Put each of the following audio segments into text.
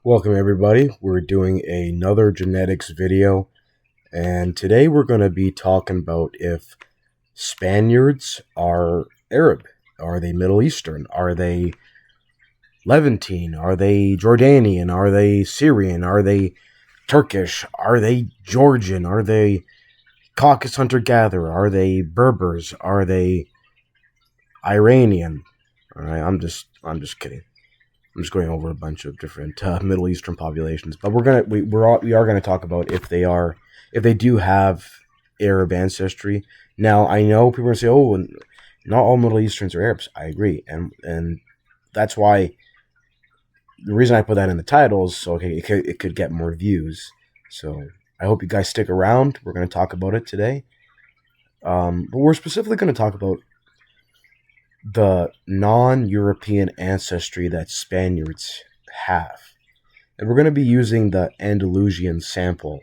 Welcome everybody, we're doing another genetics video, and today we're going to be talking about if Spaniards are Arab, are they Middle Eastern, are they Levantine, are they Jordanian, are they Syrian, are they Turkish, are they Georgian, are they Caucasus hunter-gatherer, are they Berbers, are they Iranian? Alright, I'm just kidding. I'm just going over a bunch of different Middle Eastern populations, but we are gonna talk about if they do have Arab ancestry. Now I know people are gonna say, "Oh, not all Middle Easterns are Arabs." I agree, and that's why the reason I put that in the title is so it could get more views. So I hope you guys stick around. We're gonna talk about it today, but we're specifically gonna talk about the non-European ancestry that Spaniards have. And we're going to be using the Andalusian sample,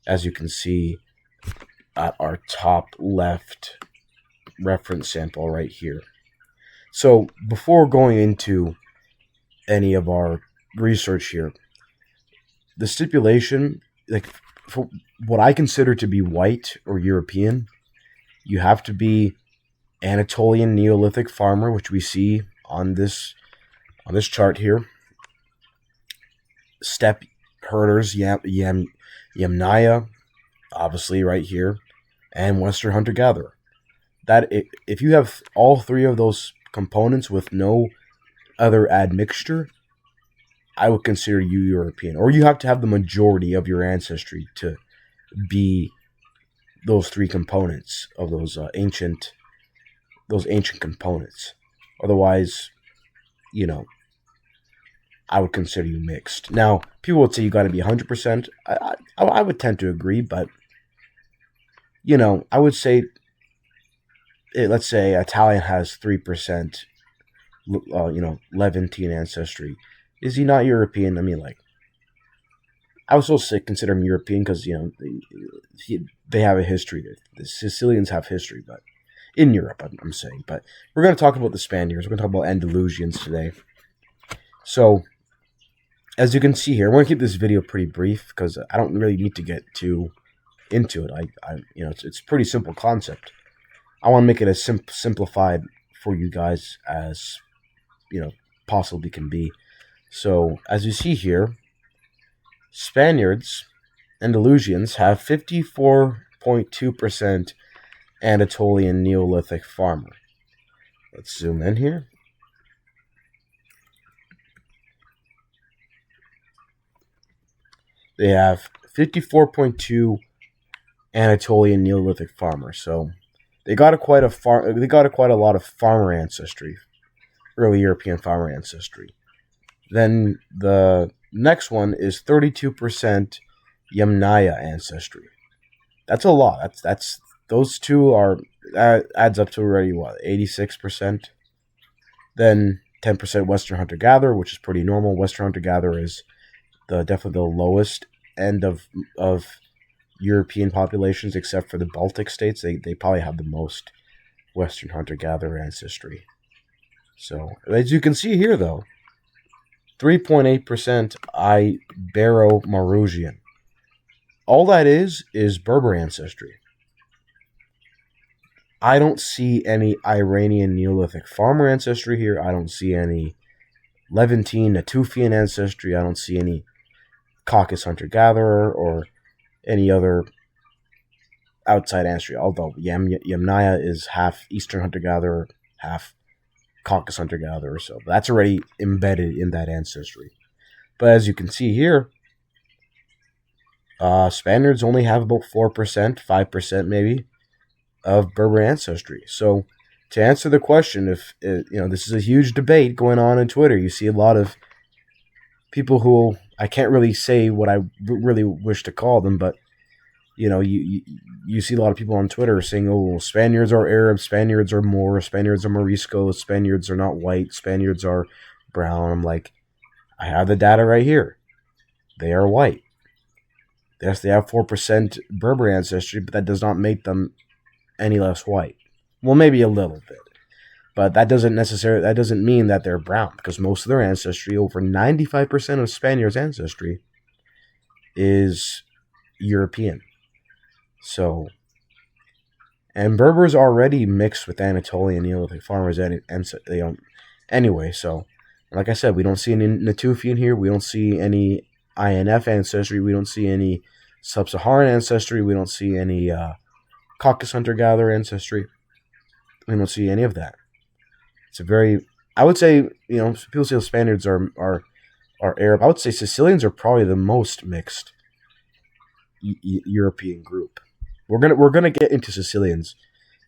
as you can see at our top left reference sample right here. So before going into any of our research here, the stipulation, like for what I consider to be white or European, you have to be Anatolian Neolithic farmer, which we see on this chart here. Steppe herders, Yamnaya, obviously right here, and Western hunter-gatherer. That if you have all three of those components with no other admixture, I would consider you European. Or you have to have the majority of your ancestry to be those three components of those ancient components. Otherwise, I would consider you mixed. Now, people would say you got to be 100%. I would tend to agree, but I would say, let's say Italian has 3%, Levantine ancestry. Is he not European? I mean, I would still consider him European because they have a history. The Sicilians have history, but in Europe, I'm saying. But we're going to talk about the Spaniards. We're going to talk about Andalusians today. So, as you can see here, I'm going to keep this video pretty brief because I don't really need to get too into it. It's a pretty simple concept. I want to make it as simplified for you guys as possibly can be. So, as you see here, Spaniards, Andalusians have 54.2% Anatolian Neolithic farmer. Let's zoom in here. They have 54.2 Anatolian Neolithic farmer. So they got quite a lot of farmer ancestry, early European farmer ancestry. Then the next one is 32% Yamnaya ancestry. That's a lot. That's those two adds up to already 86%. Then 10% Western hunter-gatherer, which is pretty normal. Western hunter-gatherer is definitely the lowest end of European populations, except for the Baltic states. They probably have the most Western hunter-gatherer ancestry. So as you can see here, though, 3.8% Ibero-Mauritian. All that is Berber ancestry. I don't see any Iranian Neolithic farmer ancestry here. I don't see any Levantine Natufian ancestry. I don't see any Caucasus hunter-gatherer or any other outside ancestry. Although Yamnaya is half Eastern hunter-gatherer, half Caucasus hunter-gatherer. So that's already embedded in that ancestry. But as you can see here, Spaniards only have about 4%, 5% maybe, of Berber ancestry. So to answer the question, if this is a huge debate going on Twitter. You see a lot of people who I can't really say what I really wish to call them, but you see a lot of people on Twitter saying, "Oh, Spaniards are Arab, Spaniards are Moor, Spaniards are Morisco, Spaniards are not white, Spaniards are brown." I'm like, I have the data right here. They are white. Yes, they have 4% Berber ancestry, but that does not make them any less white. Well, maybe a little bit. But that doesn't mean that they're brown, because most of their ancestry, over 95% of Spaniards' ancestry, is European. So, and Berbers already mixed with Anatolian Neolithic farmers, and they don't. Anyway, so like I said, we don't see any Natufian here. We don't see any INF ancestry. We don't see any Sub-Saharan ancestry. We don't see any Caucasus hunter-gatherer ancestry. We don't see any of that. It's a very, I would say, people say the Spaniards are Arab. I would say Sicilians are probably the most mixed European group. We're gonna get into Sicilians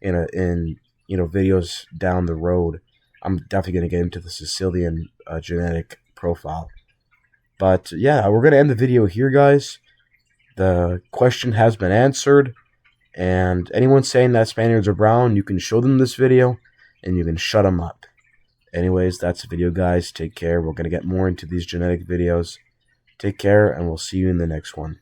in videos down the road. I'm definitely gonna get into the Sicilian genetic profile. But yeah, we're gonna end the video here, guys. The question has been answered, and anyone saying that Spaniards are brown, you can show them this video, and you can shut them up. Anyways, that's the video, guys. Take care. We're gonna get more into these genetic videos. Take care, and we'll see you in the next one.